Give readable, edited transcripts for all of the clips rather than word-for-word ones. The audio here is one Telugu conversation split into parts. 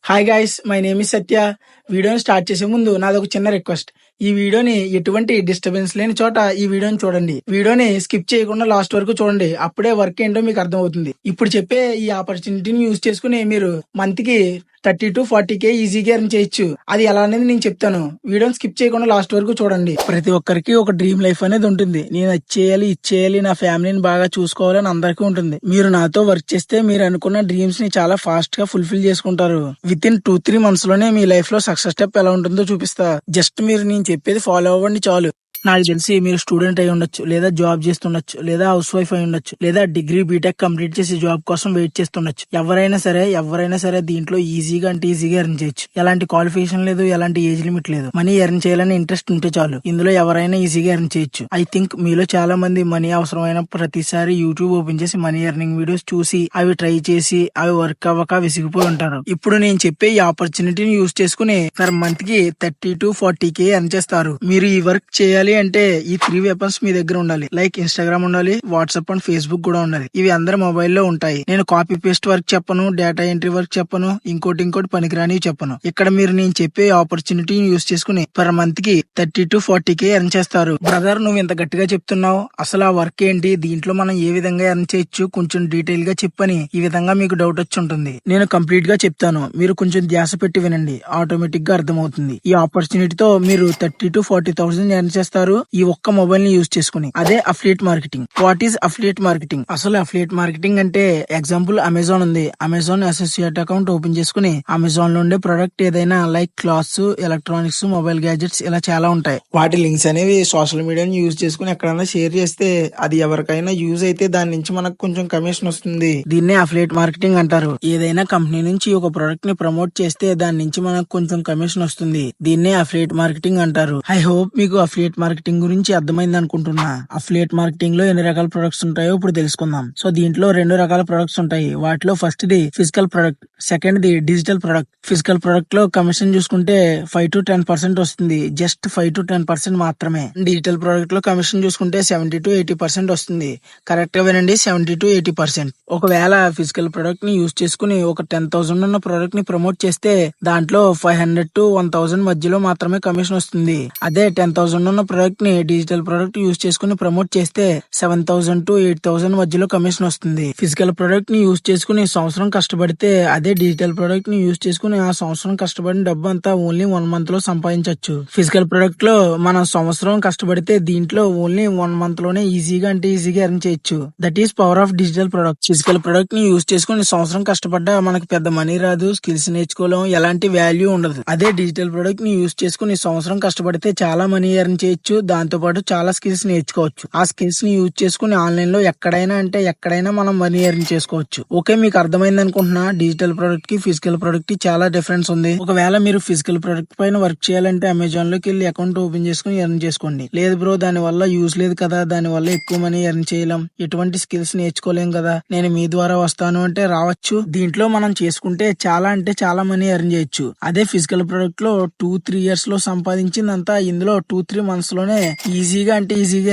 Hi guys, my name is Satya. వీడియోని స్టార్ట్ చేసే ముందు నాదొక చిన్న రిక్వెస్ట్. ఈ వీడియోని ఎటువంటి డిస్టర్బెన్స్ లేని చోట ఈ వీడియోని చూడండి. వీడియోని స్కిప్ చేయకుండా లాస్ట్ వరకు చూడండి. అప్పుడే వర్క్ ఏంటో మీకు అర్థమవుతుంది. ఇప్పుడు చెప్పే ఈ ఆపర్చునిటీని యూజ్ చేసుకుని మీరు మంత్ కి 30 to 40K ఈజీగా ఎర్న్ చేయొచ్చు. అది ఎలా అనేది నేను చెప్తాను. వీడియోని స్కిప్ చేయకుండా లాస్ట్ వరకు చూడండి. ప్రతి ఒక్కరికి ఒక డ్రీమ్ లైఫ్ అనేది ఉంటుంది. నేను అది చేయాలి, ఇది చేయాలి, నా ఫ్యామిలీని బాగా చూసుకోవాలని అందరికీ ఉంటుంది. మీరు నాతో వర్క్ చేస్తే మీరు అనుకున్న డ్రీమ్స్ ని చాలా ఫాస్ట్ గా ఫుల్ఫిల్ చేసుకుంటారు. విత్ ఇన్ 2-3 months లోనే మీ లైఫ్ లో సక్సెస్ స్టెప్ ఎలా ఉంటుందో చూపిస్తా. జస్ట్ మీరు నేను చెప్పేది ఫాలో అవ్వండి చాలు. నాకు తెలిసి మీరు స్టూడెంట్ అయి ఉండొచ్చు, లేదా జాబ్ చేస్తుండొచ్చు, లేదా హౌస్ వైఫ్ అయి ఉండొచ్చు, లేదా డిగ్రీ బీటెక్ కంప్లీట్ చేసి జాబ్ కోసం వెయిట్ చేస్తుండొచ్చు. ఎవరైనా సరే దీంట్లో ఈజీగా ఎర్న్ చేయొచ్చు. ఎలాంటి క్వాలిఫికేషన్ లేదు, ఎలాంటి ఏజ్ లిమిట్ లేదు. మనీ ఎర్న్ చేయాలని ఇంట్రెస్ట్ ఉంటే చాలు, ఇందులో ఎవరైనా ఈజీగా ఎర్న్ చేయొచ్చు. ఐ థింక్ మీలో చాలా మంది మనీ అవసరమైన ప్రతిసారి యూట్యూబ్ ఓపెన్ చేసి మనీ ఎర్నింగ్ వీడియోస్ చూసి అవి ట్రై చేసి అవి వర్క్ అవ్వక విసిగిపోయి ఉంటారు. ఇప్పుడు నేను చెప్పే ఈ ఆపర్చునిటీని యూజ్ చేసుకుని పర్ మంత్ కి 30-40K ఎర్న్ చేస్తారు. మీరు ఈ వర్క్ చేయాలి అంటే ఈ 3 weapons మీ దగ్గర ఉండాలి. లైక్ ఇన్స్టాగ్రామ్ ఉండాలి, వాట్సాప్ అండ్ ఫేస్బుక్ కూడా ఉండాలి. ఇవి అందరి మొబైల్లో ఉంటాయి. నేను కాపీ పేస్ట్ వర్క్ చెప్పను, డేటా ఎంట్రీ వర్క్ చెప్పను, ఇంకోటి పనికిరాని చెప్పను. ఇక్కడ మీరు నేను చెప్పే ఆపర్చునిటీని యూజ్ చేసుకుని పర్ మంత్ కి 30-40K ఎర్న్ చేస్తారు. బ్రదర్, నువ్వు ఇంత గట్టిగా చెప్తున్నావు, అసలు ఆ వర్క్ ఏంటి, దీంట్లో మనం ఏ విధంగా ఎర్న్ చేయొచ్చు, కొంచెం డీటెయిల్ గా చెప్పని ఈ విధంగా మీకు డౌట్ వచ్చి ఉంటుంది. నేను కంప్లీట్ గా చెప్తాను, మీరు కొంచెం ధ్యాస పెట్టి వినండి. ఆటోమేటిక్ గా అర్థమవుతుంది. ఈ ఆపర్చునిటీతో మీరు 30-40,000 ఎర్న్ చేస్తారు ఈ ఒక్క మొబైల్ ని యూజ్ చేసుకుని. అదే affiliate marketing. What is affiliate marketing? అసలు అఫిలియేట్ మార్కెటింగ్ అంటే ఎగ్జాంపుల్ అమెజాన్ ఉంది. అమెజాన్ అసోసియేట్ అకౌంట్ ఓపెన్ చేసుకుని అమెజాన్ లో ఉండే ప్రొడక్ట్ ఏదైనా like clothes, electronics, mobile gadgets ఇలా చాలా ఉంటాయి. వాటి లింక్స్ అనేవి సోషల్ మీడియాని యూజ్ చేసుకుని ఎక్కడైనా షేర్ చేస్తే అది ఎవరికైనా యూజ్ అయితే దాని నుంచి మనకు కొంచెం కమిషన్ వస్తుంది. దీన్నే అఫిలియేట్ మార్కెటింగ్ అంటారు. ఏదైనా కంపెనీ నుంచి ఒక ప్రొడక్ట్ ని ప్రమోట్ చేస్తే దాని నుంచి మనకు కొంచెం కమిషన్ వస్తుంది. దీన్నే అఫిలియేట్ మార్కెటింగ్ అంటారు. ఐ హోప్ మీకు అఫిలియేట్ మార్కెటింగ్ గురించి అర్థమైంది అనుకుంటున్నా. అఫిలియేట్ మార్కెటింగ్ లో ఎన్ని రకాల ప్రొడక్ట్స్ ఉంటాయో ఇప్పుడు తెలుసుకుందాం. సో దీంట్లో 2 రకాల ప్రొడక్ట్స్ ఉంటాయి. వాటిలో first the physical product, second the digital product. Physical product లో కమిషన్ చూసుకుంటే 5-10% వస్తుంది. జస్ట్ 5-10% మాత్రమే. డిజిటల్ ప్రొడక్ట్ లో కమిషన్ చూసుకుంటే 70-80% వస్తుంది. కరెక్ట్ గా వినండి, 70-80%. ఒకవేళ ఫిజికల్ ప్రొడక్ట్ ని యూజ్ చేసుకుని ఒక 10,000 ఉన్న ప్రొడక్ట్ ని ప్రమోట్ చేస్తే దాంట్లో 500-1,000 మధ్యలో మాత్రమే కమిషన్ వస్తుంది. అదే 10,000 ఉన్న ప్రొడక్ట్ ని డిజిటల్ ప్రొడక్ట్ యూజ్ చేసుకుని ప్రమోట్ చేస్తే 7,000-8,000 మధ్యలో కమిషన్ వస్తుంది. ఫిజికల్ ప్రొడక్ట్ ని యూజ్ చేసుకుని సంవత్సరం కష్టపడితే అదే డిజిటల్ ప్రొడక్ట్ ని యూజ్ చేసుకుని ఆ సంవత్సరం కష్టపడిన డబ్బు అంతా ఓన్లీ 1 month లో సంపాదించవచ్చు. ఫిజికల్ ప్రొడక్ట్ లో మనం సంవత్సరం కష్టపడితే దీంట్లో ఓన్లీ 1 month లోనే ఈజీగా ఎర్న్ చేయొచ్చు. That is power of digital product. Physical product ని యూజ్ చేసుకుని సంవత్సరం కష్టపడ్డా మనకి పెద్ద మనీ రాదు, స్కిల్స్ నేర్చుకోలేం, ఎలాంటి వాల్యూ ఉండదు. అదే డిజిటల్ ప్రొడక్ట్ ని యూజ్ చేసుకుని సంవత్సరం కష్టపడితే చాలా మనీ ఎర్న్ చేయొచ్చు. దాంతో పాటు చాలా స్కిల్స్ నేర్చుకోవచ్చు. ఆ స్కిల్స్ ని యూజ్ చేసుకుని ఆన్లైన్ లో ఎక్కడైనా మనం మనీ ఎర్న్ చేసుకోవచ్చు. ఓకే, మీకు అర్థమైంది అనుకుంటున్నా. డిజిటల్ ప్రొడక్ట్ కి ఫిజికల్ ప్రొడక్ట్ కి చాలా డిఫరెన్స్ ఉంది. ఒకవేళ మీరు ఫిజికల్ ప్రొడక్ట్ పైన వర్క్ చేయాలంటే అమెజాన్ లోకి వెళ్ళి అకౌంట్ ఓపెన్ చేసుకుని ఎర్న్ చేసుకోండి. లేదు బ్రో, దాని వల్ల యూజ్ లేదు కదా, దాని వల్ల ఎక్కువ మనీ ఎర్న్ చేయలేం, ఎటువంటి స్కిల్స్ నేర్చుకోలేం కదా, నేను మీ ద్వారా వస్తాను అంటే రావచ్చు. దీంట్లో మనం చేసుకుంటే చాలా మనీ ఎర్న్ చేయొచ్చు. అదే ఫిజికల్ ప్రొడక్ట్ లో 2-3 years లో సంపాదించిందంతా ఇందులో 2-3 months లోనే ఈజీగా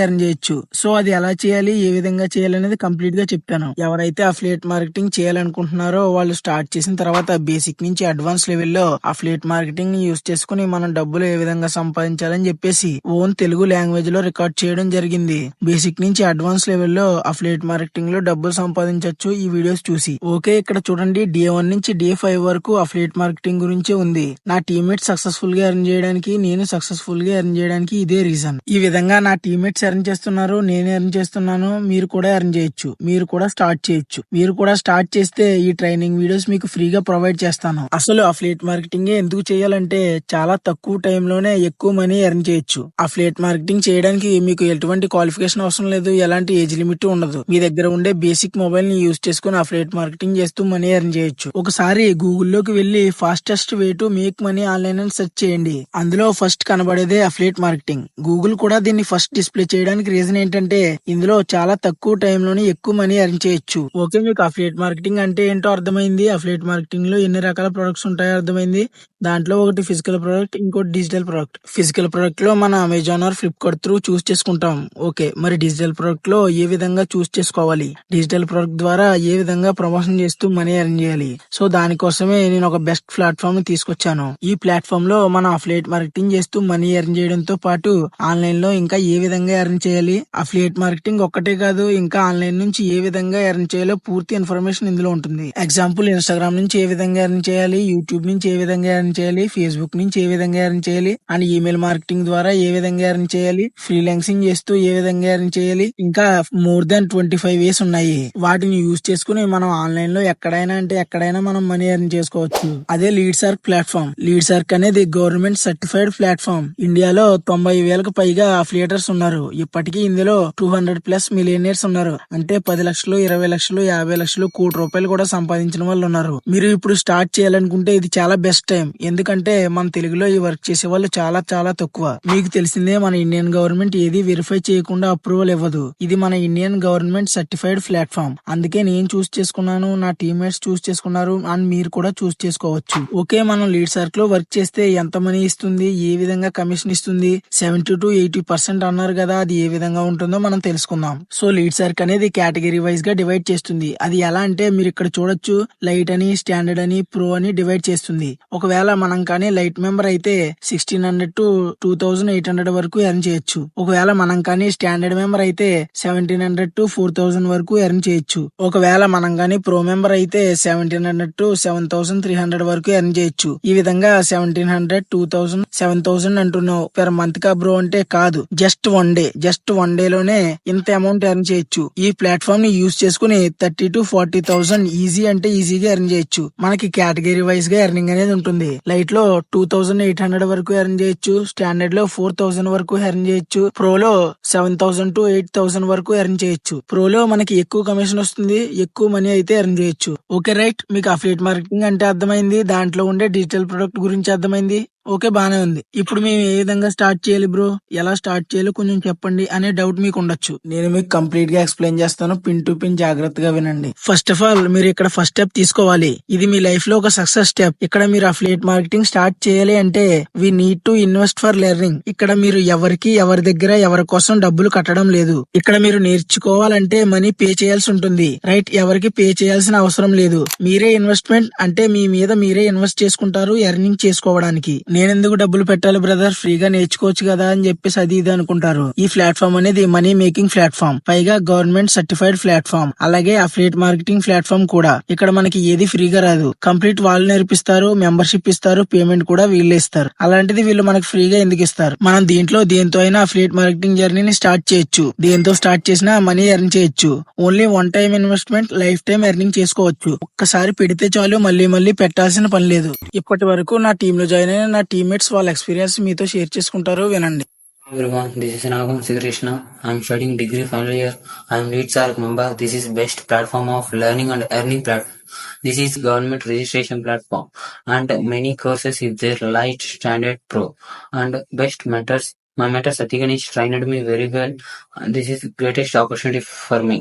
ఎర్న్ చేయొచ్చు. సో అది ఎలా చేయాలి, ఏ విధంగా చేయాలి అనేది కంప్లీట్ గా చెప్తాను. ఎవరైతే అఫిలియేట్ మార్కెటింగ్ చేయాలనుకుంటున్నారో వాళ్ళు స్టార్ట్ చేసిన తర్వాత బేసిక్ నుంచి అడ్వాన్స్ లెవెల్లో అఫిలియేట్ మార్కెటింగ్ ని యూజ్ చేసుకుని మనం డబ్బులు ఏ విధంగా సంపాదించాలని చెప్పేసి ఓన్ తెలుగు లాంగ్వేజ్ లో రికార్డ్ చేయడం జరిగింది. బేసిక్ నుంచి అడ్వాన్స్ లెవెల్లో అఫిలియేట్ మార్కెటింగ్ లో డబ్బులు సంపాదించవచ్చు ఈ వీడియోస్ చూసి. ఓకే, ఇక్కడ చూడండి, Day 1 నుంచి Day 5 వరకు అఫిలియేట్ మార్కెటింగ్ గురించే ఉంది. నా టీమ్మేట్ సక్సెస్ఫుల్ గా ఎర్న్ చేయడానికి, నేను సక్సెస్ఫుల్ గా ఎర్న్ చేయడానికి ఇదే రీజన్. ఈ విధంగా నా టీమ్మేట్స్ ఎర్న్ చేస్తున్నారు, నేను ఎర్న్ చేస్తున్నాను, మీరు కూడా ఎర్న్ చేయొచ్చు. మీరు కూడా స్టార్ట్ చేయొచ్చు. మీరు కూడా స్టార్ట్ చేస్తే ఈ ట్రైనింగ్ వీడియోస్ మీకు ఫ్రీగా ప్రొవైడ్ చేస్తాను. అసలు అఫిలియేట్ మార్కెటింగ్ ఎందుకు చేయాలంటే చాలా తక్కువ టైం లోనే ఎక్కువ మనీ ఎర్న్ చేయొచ్చు. అఫిలియేట్ మార్కెటింగ్ చేయడానికి మీకు ఎటువంటి క్వాలిఫికేషన్ అవసరం లేదు, ఎలాంటి ఏజ్ లిమిట్ ఉండదు. మీ దగ్గర ఉండే బేసిక్ మొబైల్ ని యూజ్ చేసుకుని అఫిలియేట్ మార్కెటింగ్ చేస్తూ మనీ ఎర్న్ చేయొచ్చు. ఒకసారి గూగుల్లోకి వెళ్లి fastest way to make money online అని సెర్చ్ చేయండి. అందులో ఫస్ట్ కనబడేదే అఫిలియేట్ మార్కెటింగ్. గూగుల్ కూడా దీన్ని ఫస్ట్ డిస్ప్లే చేయడానికి రీజన్ ఏంటంటే ఇందులో చాలా తక్కువ టైంలోనే ఎక్కువ మనీ ఎర్న్ చేయొచ్చు. ఓకే, మీకు అఫిలియేట్ మార్కెటింగ్ అంటే ఏంటో అర్థమైంది. అఫిలియేట్ మార్కెటింగ్ లో ఎన్ని రకాల ప్రొడక్ట్స్ ఉంటాయో అర్థమైంది. దాంట్లో ఒకటి ఫిజికల్ ప్రొడక్ట్, ఇంకోటి డిజిటల్ ప్రొడక్ట్. ఫిజికల్ ప్రొడక్ట్ లో మన అమెజాన్ ఆర్ ఫ్లిప్కార్ట్ త్రూ చూస్ చేసుకుంటాం. ఓకే, మరి డిజిటల్ ప్రొడక్ట్ లో ఏ విధంగా చూస్ చేసుకోవాలి, డిజిటల్ ప్రొడక్ట్ ద్వారా ఏ విధంగా ప్రమోషన్ చేస్తూ మనీ ఎర్న్ చేయాలి. సో దానికోసమే నేను ఒక బెస్ట్ ప్లాట్ఫామ్ ని తీసుకొచ్చాను. ఈ ప్లాట్ఫామ్ లో మనం అఫిలియేట్ మార్కెటింగ్ చేస్తూ మనీ ఎర్న్ చేయడంతో పాటు ఆన్లైన్ లో ఇంకా ఏ విధంగా ఎర్న్ చేయాలి, అఫిలియేట్ మార్కెటింగ్ ఒక్కటే కాదు ఇంకా ఆన్లైన్ నుంచి ఏ విధంగా ఎర్న్ చేయాలో పూర్తి ఇన్ఫర్మేషన్ ఇందులో ఉంటుంది. ఎగ్జాంపుల్, ఇన్స్టాగ్రామ్ నుంచి ఏ విధంగా ఎర్న్ చేయాలి, యూట్యూబ్ నుంచి ఏ విధంగా ఎర్న్ చేయాలి, ఫేస్బుక్ నుంచి ఏ విధంగా ఎర్న్ చేయాలి, అండ్ ఈమెయిల్ మార్కెటింగ్ ద్వారా ఏ విధంగా ఎర్న్ చేయాలి, ఫ్రీలాన్సింగ్ చేస్తూ ఏ విధంగా ఎర్న్ చేయాలి, ఇంకా మోర్ దాన్ 25 వేస్ ఉన్నాయి. వాటిని యూజ్ చేసుకుని మనం ఆన్లైన్ లో ఎక్కడైనా అంటే ఎక్కడైనా మనం మనీ ఎర్న్ చేసుకోవచ్చు. అదే లీడ్సార్క్ ప్లాట్ఫామ్. లీడ్సార్క్ అనేది గవర్నమెంట్ సర్టిఫైడ్ ప్లాట్ఫామ్. ఇండియాలో 90,000కు పైగా అఫిలియేటర్స్ ఉన్నారు. ఇప్పటికీ ఇందులో 200+ మిలియనర్స్ ఉన్నారు. అంటే 10 లక్షలు, 20 లక్షలు, 50 లక్షలు, కోటి రూపాయలు కూడా సంపాదించిన వాళ్ళు ఉన్నారు. మీరు ఇప్పుడు స్టార్ట్ చేయాలనుకుంటే ఇది చాలా బెస్ట్ టైం. ఎందుకంటే మన తెలుగులో ఈ వర్క్ చేసే వాళ్ళు చాలా చాలా తక్కువ. మీకు తెలిసిందే, మన ఇండియన్ గవర్నమెంట్ ఏది వెరిఫై చేయకుండా అప్రూవల్ ఇవ్వదు. ఇది మన ఇండియన్ గవర్నమెంట్ సర్టిఫైడ్ ప్లాట్ఫామ్. అందుకే నేను చూస్ చేసుకున్నాను, నా టీమ్మేట్స్ చూస్ చేసుకున్నారు, అండ్ మీరు కూడా చూస్ చేసుకోవచ్చు. ఓకే, మనం లీడ్సార్క్ లో వర్క్ చేస్తే ఎంత మనీ ఇస్తుంది, ఏ విధంగా కమిషన్ ఇస్తుంది, 70 to 80% అన్నారు కదా, అది ఏ విధంగా ఉంటుందో మనం తెలుసుకుందాం. సో లీడ్సార్క్ అనేది కేటగిరీ వైజ్ గా డివైడ్ చేస్తుంది. అది ఎలా అంటే మీరు ఇక్కడ చూడొచ్చు, లైట్ అని, స్టాండర్డ్ అని, ప్రో అని డివైడ్ చేస్తుంది. ఒకవేళ మనం కానీ లైట్ మెంబర్ అయితే 1600 to 2800 వరకు ఎర్న్ చేయొచ్చు. ఒకవేళ మనం కానీ స్టాండర్డ్ మెంబర్ అయితే 1700 to 4000 వరకు ఎర్న్ చేయొచ్చు. ఒకవేళ మనం కానీ ప్రో మెంబర్ అయితే 1700 to 7300 వరకు ఎర్న్ చేయొచ్చు. ఈ విధంగా 1700, 2000, 7000 అంటున్నావు పెర్ మంత్ కా బ్రో అంటే కాదు, జస్ట్ వన్ డే లోనే ఇంత అమౌంట్ ఎర్న్ చేయొచ్చు. ఈ ప్లాట్ఫామ్ ని యూజ్ చేసుకుని 30 to 40,000 ఈజీ అంటే ఈజీగా ఎర్న్ చేయొచ్చు. మనకి కేటగిరీ వైజ్ గా ఎర్నింగ్ అనేది ఉంటుంది. లైట్ లో 2800 వరకు ఎర్న్ చేయొచ్చు, స్టాండర్డ్ లో 4000 వరకు ఎర్న్ చేయొచ్చు, ప్రోలో 7000 to 8000 వరకు ఎర్న్ చేయొచ్చు. ప్రోలో మనకి ఎక్కువ కమిషన్ వస్తుంది, ఎక్కువ మనీ అయితే ఎర్న్ చేయొచ్చు. ఓకే రైట్, మీకు అఫిలియేట్ మార్కెటింగ్ అంటే అర్థమైంది, దాంట్లో ఉండే డిజిటల్ ప్రొడక్ట్ గురించి అర్థమైంది. ఓకే, బానే ఉంది. ఇప్పుడు మేము ఏ విధంగా స్టార్ట్ చేయాలి బ్రో, ఎలా స్టార్ట్ చేయాలో కొంచెం చెప్పండి అనే డౌట్ మీకు ఉండొచ్చు. నేను మీకు కంప్లీట్ గా ఎక్స్ప్లెయిన్ చేస్తాను, పిన్ టు పిన్ జాగ్రత్తగా వినండి. ఫస్ట్ ఆఫ్ ఆల్ మీరు ఇక్కడ ఫస్ట్ స్టెప్ తీసుకోవాలి. ఇది మీ లైఫ్ లో ఒక సక్సెస్ స్టెప్. ఇక్కడ మీరు అఫిలియేట్ మార్కెటింగ్ స్టార్ట్ చేయాలి అంటే we need to invest for learning. ఇక్కడ మీరు ఎవరికి, ఎవరి దగ్గర, ఎవరి కోసం డబ్బులు కట్టడం లేదు. ఇక్కడ మీరు నేర్చుకోవాలంటే మనీ పే చేయాల్సి ఉంటుంది. రైట్, ఎవరికి పే చేయాల్సిన అవసరం లేదు. మీరే ఇన్వెస్ట్మెంట్ అంటే మీ మీద మీరే ఇన్వెస్ట్ చేసుకుంటారు ఎర్నింగ్ చేసుకోవడానికి. నేనెందుకు డబ్బులు పెట్టాలి బ్రదర్, ఫ్రీగా నేర్చుకోవచ్చు కదా అని చెప్పేసి అది ఇది అనుకుంటారు. ఈ ప్లాట్ఫామ్ అనేది మనీ మేకింగ్ ప్లాట్ఫామ్, పైగా గవర్నమెంట్ సర్టిఫైడ్ ప్లాట్ఫామ్, అలాగే అఫిలియేట్ మార్కెటింగ్ ప్లాట్ఫామ్ కూడా. ఇక్కడ మనకి ఏది ఫ్రీగా రాదు, కంప్లీట్ వాళ్ళు నేర్పిస్తారు, మెంబర్షిప్ ఇస్తారు, పేమెంట్ కూడా వీళ్ళే ఇస్తారు. అలాంటిది వీళ్ళు మనకి ఫ్రీగా ఎందుకు ఇస్తారు? మనం దీంట్లో దేంతో అయినా అఫిలియేట్ మార్కెటింగ్ జర్నీని స్టార్ట్ చేయొచ్చు. దేంతో స్టార్ట్ చేసినా మనీ ఎర్న్ చేయొచ్చు. Only one time investment, life time earning చేసుకోవచ్చు. ఒక్కసారి పెడితే చాలు, మళ్ళీ మళ్ళీ పెట్టాల్సిన పని లేదు. ఇప్పటి వరకు నా టీమ్ లో జాయిన్ అయిన నా టీమ్మేట్స్ వాళ్ళ ఎక్స్పీరియన్స్ మీతో షేర్ చేసుకుంటారు, వినండి. Everyone, this is Nagam Krishna. I'm studying degree final year. I'm Leadsark member. This is best platform of learning and earning platform. This is government registration platform and many courses is there, light, standard, pro, and best mentors. My mentor Satiganesh trained me very well. And this is greatest opportunity for me.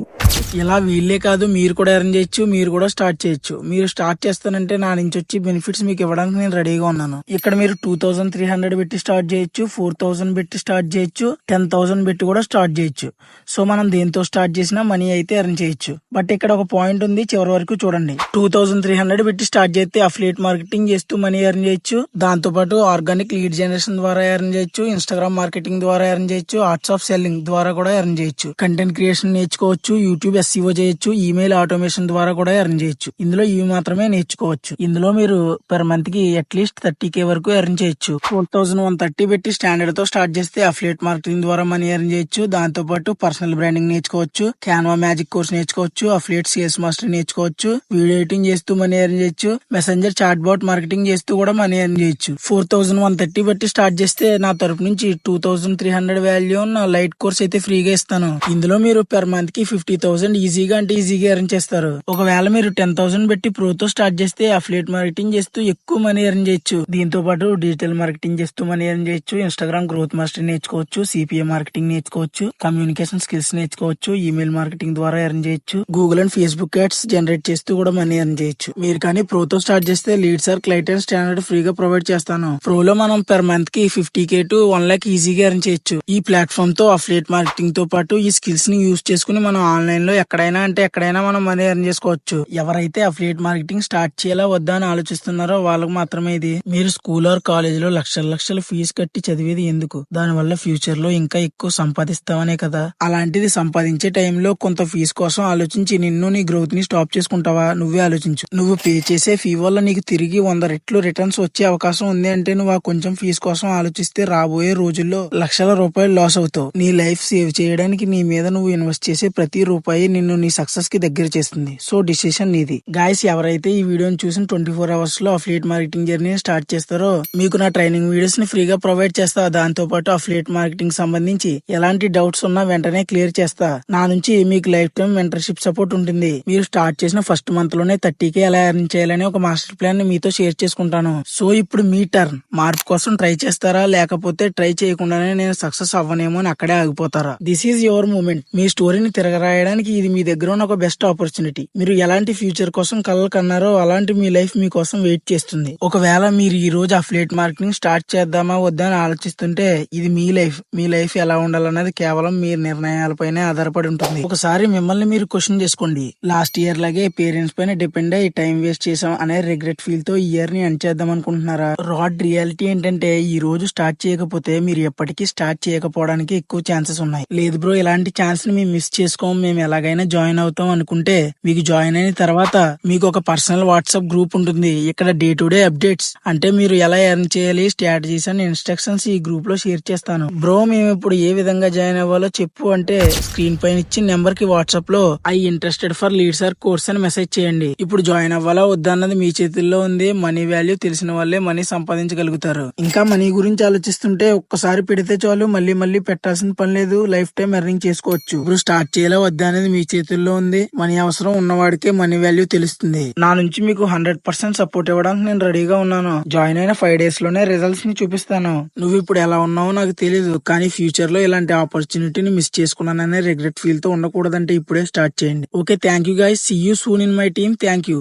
ఇలా వీళ్ళే కాదు, మీరు కూడా ఎర్న్ చేయొచ్చు, మీరు కూడా స్టార్ట్ చేయొచ్చు. మీరు స్టార్ట్ చేస్తానంటే నా నుంచి వచ్చి బెనిఫిట్స్ మీకు ఇవ్వడానికి నేను రెడీగా ఉన్నాను. ఇక్కడ మీరు 2300 పెట్టి స్టార్ట్ చేయొచ్చు, 4000 పెట్టి స్టార్ట్ చేయొచ్చు, 10,000 పెట్టి కూడా స్టార్ట్ చేయొచ్చు. సో మనం దేంతో స్టార్ట్ చేసినా మనీ అయితే ఎర్న్ చేయొచ్చు. బట్ ఇక్కడ ఒక పాయింట్ ఉంది, చివరి వరకు చూడండి. 2300 పెట్టి స్టార్ట్ చేస్తే అఫిలియేట్ మార్కెటింగ్ చేస్తూ మనీ ఎర్న్ చేయొచ్చు. దాంతో పాటు ఆర్గానిక్ లీడ్ జనరేషన్ ద్వారా ఎర్న్ చేయొచ్చు, ఇన్స్టాగ్రామ్ మార్కెటింగ్ ద్వారా ఎర్న్ చేయొచ్చు, ఆర్ట్స్ ఆఫ్ సెల్లింగ్ ద్వారా కూడా ఎర్న్ చేయొచ్చు, కంటెంట్ క్రియేషన్ నేర్చుకోవచ్చు, యూట్యూబ్ SEO చేయొచ్చు, ఈమెయిల్ ఆటోమేషన్ ద్వారా కూడా ఎర్న్ చేయొచ్చు. ఇందులో ఇవి మాత్రమే నేర్చుకోవచ్చు. ఇందులో మీరు పర్ మంత్ కి అట్లీస్ట్ 30K వరకు ఎర్న్ చేయొచ్చు. 4130 పెట్టి స్టాండర్డ్ తో స్టార్ట్ చేస్తే అఫిలియేట్ మార్కెటింగ్ ద్వారా మనీ ఎర్న్ చేయొచ్చు. దాంతో పాటు పర్సనల్ బ్రాండింగ్ నేర్చుకోవచ్చు, క్యాన్వా మ్యాజిక్ కోర్స్ నేర్చుకోవచ్చు, అఫిలియేట్ సేల్స్ మాస్టర్ నేర్చుకోవచ్చు, వీడియో ఎడిటింగ్ చేస్తూ మనీ ఎర్న్ చేయొచ్చు, మెసెంజర్ చాట్ బాట్ మార్కెటింగ్ చేస్తూ కూడా మనీ ఎర్న్ చేయొచ్చు. 4130 పెట్టి స్టార్ట్ చేస్తే నా తరపు నుంచి 2300 వాల్యూ ఉన్న లైట్ కోర్స్ అయితే ఫ్రీగా ఇస్తాను. ఇందులో మీరు పెర్ మంత్ కి 50,000 ఈజీగా అంటే ఈజీగా ఎర్న్ చేస్తారు. ఒకవేళ మీరు 10,000 పెట్టి ప్రోతో స్టార్ట్ చేస్తే అఫిలియేట్ మార్కెటింగ్ చేస్తూ ఎక్కువ మనీ ఎర్న్ చేయొచ్చు. దీంతో పాటు డిజిటల్ మార్కెటింగ్ చేస్తూ మనీ ఎర్న్ చేయొచ్చు. ఇన్స్టాగ్రామ్ గ్రోత్ మాస్టర్ నేర్చుకోవచ్చు, సిపిఏ మార్కెటింగ్ నేర్చుకోవచ్చు, కమ్యూనికేషన్ స్కిల్స్ నేర్చుకోవచ్చు, ఈమెయిల్ మార్కెటింగ్ ద్వారా ఎర్న్ చేయొచ్చు, Google and Facebook ads generate చేస్తూ కూడా మనీ ఎర్న్ చేయొచ్చు. మీరు కానీ ప్రోతో స్టార్ట్ చేస్తే leads or client and standard ఫ్రీగా ప్రొవైడ్ చేస్తాను. ప్రోలో మనం పెర్ మంత్ కి 50K to 1 lakh ఈజీగా ఎర్న్ చేయొచ్చు. ఈ ప్లాట్ఫామ్ తో అఫిలియేట్ మార్కెటింగ్ తో పాటు ఈ స్కిల్స్ ని యూజ్ చేసుకుని మనం ఆన్లైన్ లో ఎక్కడైనా అంటే ఎక్కడైనా మనం మనీ ఎర్న్ చేసుకోవచ్చు. ఎవరైతే అఫిలియేట్ మార్కెటింగ్ స్టార్ట్ చేయాలా వద్దా అని ఆలోచిస్తున్నారో వాళ్ళకి మాత్రమే ఇది. మీరు స్కూల్ ఆర్ కాలేజ్ లో లక్షల ఫీజు కట్టి చదివేది ఎందుకు? దాని వల్ల ఫ్యూచర్ లో ఇంకా ఎక్కువ సంపాదిస్తామనే కదా. అలాంటిది సంపాదించే టైంలో కొంత ఫీజు కోసం ఆలోచించి నిన్ను నీ గ్రోత్ ని స్టాప్ చేసుకుంటావా? నువ్వే ఆలోచించు. నువ్వు పే చేసే ఫీ వల్ల నీకు తిరిగి 100 రెట్లు రిటర్న్స్ వచ్చే అవకాశం ఉంది అంటే నువ్వు ఆ కొంచెం ఫీజు కోసం ఆలోచిస్తే రాబోయే రోజుల్లో లక్షల రూపాయలు లాస్ అవుతావు. నీ లైఫ్ సేవ్ చేయడానికి నీ మీద నువ్వు ఇన్వెస్ట్ చేసే ప్రతి రూపాయి నిన్ను నీ సక్సెస్ కి దగ్గర చేస్తుంది. సో డిసిషన్ నీది. గాయస్, ఎవరైతే ఈ వీడియోని చూసిన 24 hours లో అఫిలియేట్ మార్కెటింగ్ జర్నీ స్టార్ట్ చేస్తారో మీకు నా ట్రైనింగ్ వీడియోస్ ని ఫ్రీగా ప్రొవైడ్ చేస్తా. దాంతో పాటు అఫిలియేట్ మార్కెటింగ్ సంబంధించి ఎలాంటి డౌట్స్ ఉన్నా వెంటనే క్లియర్ చేస్తా. నా నుంచి మీకు లైఫ్ టైం మెంటర్షిప్ సపోర్ట్ ఉంటుంది. మీరు స్టార్ట్ చేసిన ఫస్ట్ మంత్ లోనే 30K ఎలా ఎర్న్ చేయాలని ఒక మాస్టర్ ప్లాన్ ని మీతో షేర్ చేసుకుంటాను. సో ఇప్పుడు మీ టర్న్. మార్పు కోసం ట్రై చేస్తారా, లేకపోతే ట్రై చేయకుండానే నేను సక్సెస్ అవ్వనేమో అని అక్కడే ఆగిపోతారా? This is your moment. మీ స్టోరీని తిరగరాయడానికి ఇది మీ దగ్గర ఉన్న ఒక బెస్ట్ ఆపర్చునిటీ. మీరు ఎలాంటి ఫ్యూచర్ కోసం కలలు కన్నారో అలాంటి మీ లైఫ్ మీకోసం వెయిట్ చేస్తుంది. ఒకవేళ మీరు ఈ రోజు అఫిలియేట్ మార్కెటింగ్ స్టార్ట్ చేద్దామా వద్దా అని ఆలోచిస్తుంటే ఇది మీ లైఫ్. మీ లైఫ్ ఎలా ఉండాలన్నది కేవలం మీ నిర్ణయాలపైనే ఆధారపడి ఉంటుంది. ఒకసారి మిమ్మల్ని మీరు క్వశ్చన్ చేసుకోండి. లాస్ట్ ఇయర్ లాగే పేరెంట్స్ పైన డిపెండ్ అయ్యి టైం వేస్ట్ చేసాం అనే రిగ్రెట్ ఫీల్ తో ఈ ఇయర్ ని ఎండ్ చేద్దాం అనుకుంటున్నారా? రాడ్ రియాలిటీ ఏంటంటే ఈ రోజు స్టార్ట్ చేయకపోతే మీరు ఎప్పటికీ స్టార్ట్ చేయకపోవడానికి ఎక్కువ ఛాన్సెస్ ఉన్నాయి. లేదు బ్రో, ఇలాంటి ఛాన్స్ ని మేము మిస్ చేసుకోం, మేము ఎలాగైనా జాయిన్ అవుతాం అనుకుంటే మీకు జాయిన్ అయిన తర్వాత మీకు ఒక పర్సనల్ వాట్సాప్ గ్రూప్ ఉంటుంది. ఇక్కడ డే టు డే అప్డేట్స్ అంటే మీరు ఎలా ఎర్న్ చేయాలి, స్ట్రాటజీస్ అండ్ ఇన్స్ట్రక్షన్స్ ఈ గ్రూప్ లో షేర్ చేస్తాను. బ్రో, మేము ఇప్పుడు ఏ విధంగా జాయిన్ అవ్వాలో చెప్పు అంటే స్క్రీన్ పైన ఇచ్చిన నెంబర్ కి వాట్సాప్ లో I interested for leads or course అని మెసేజ్ చేయండి. ఇప్పుడు జాయిన్ అవ్వాలా వద్దా అన్నది మీ చేతుల్లో ఉంది. మనీ వాల్యూ తెలిసిన వాళ్ళే మనీ సంపాదించగలుగుతారు. ఇంకా మనీ గురించి ఆలోచిస్తుంటే ఒక్కసారి పెడితే చాలు, మళ్ళీ పెట్టాల్సిన పని లేదు. లైఫ్ టైం ఎర్నింగ్ చేసుకోవచ్చు. ఇప్పుడు స్టార్ట్ చేయాలా వద్దా అనేది మీ చేతుల్లో ఉంది. మనీ అవసరం ఉన్నవాడికే మనీ వాల్యూ తెలుస్తుంది. నా నుంచి మీకు 100% సపోర్ట్ ఇవ్వడానికి నేను రెడీగా ఉన్నాను. జాయిన్ అయిన 5 days లోనే రిజల్ట్స్ ని చూపిస్తాను. నువ్వు ఇప్పుడు ఎలా ఉన్నావో నాకు తెలియదు, కానీ ఫ్యూచర్ లో ఇలాంటి ఆపర్చునిటీని మిస్ చేసుకున్నాననే రిగ్రెట్ ఫీల్ తో ఉండకూడదంటే ఇప్పుడే స్టార్ట్ చేయండి. Okay, thank you guys. See you soon in my team. Thank you.